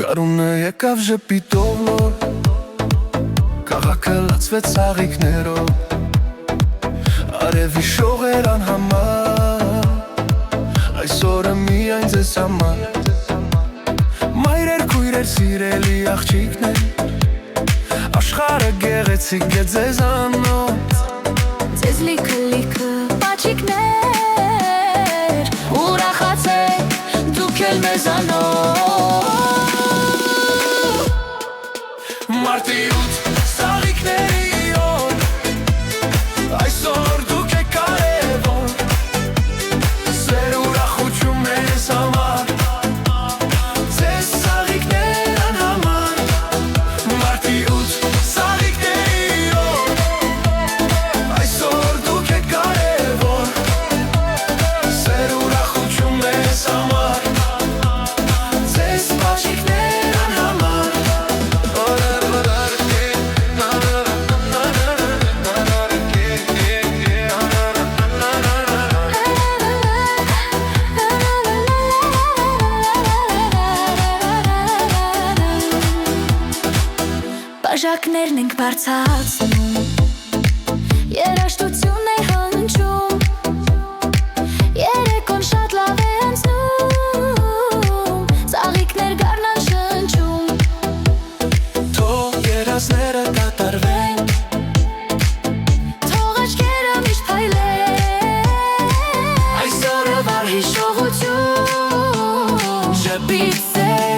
Գարունը եկավ ժպիտով նոր, քաղաքը լացվեց ծաղիկներով, արևի շողեր անհամար, այսօրը միայն ձեզ համար։ Մայրեր, քույրեր, սիրելի աղջիկներ, աշխարհը գեղեցիկ է ձեզանոց, ձեզ լիքը պաչիկներ, ուրախացեք դուք էլ մեզանով։ Մարտի 8 ծաղիկների օր, այսօր դուք եք կարևոր, սեր ուրախություն մեզ համար, ձեզ ծաղիկներ անհամար։ Մարտի 8 ծաղիկների օր, այսօր դուք եք կարևոր, սեր ուրախություն մեզ համար, ձեզ պաչիկներ անհամար։ Բաժակներն ենք բարձրացնում, երաժշտություն է հնչում, երեկոն շատ լավ է անցնում, ծաղիկներ գարնան շնչում։ Թող երազները կատարվեն, Թող աչքերը միշտ փայլեն, այս օրը վար հիշողություն, ժպիտ սեր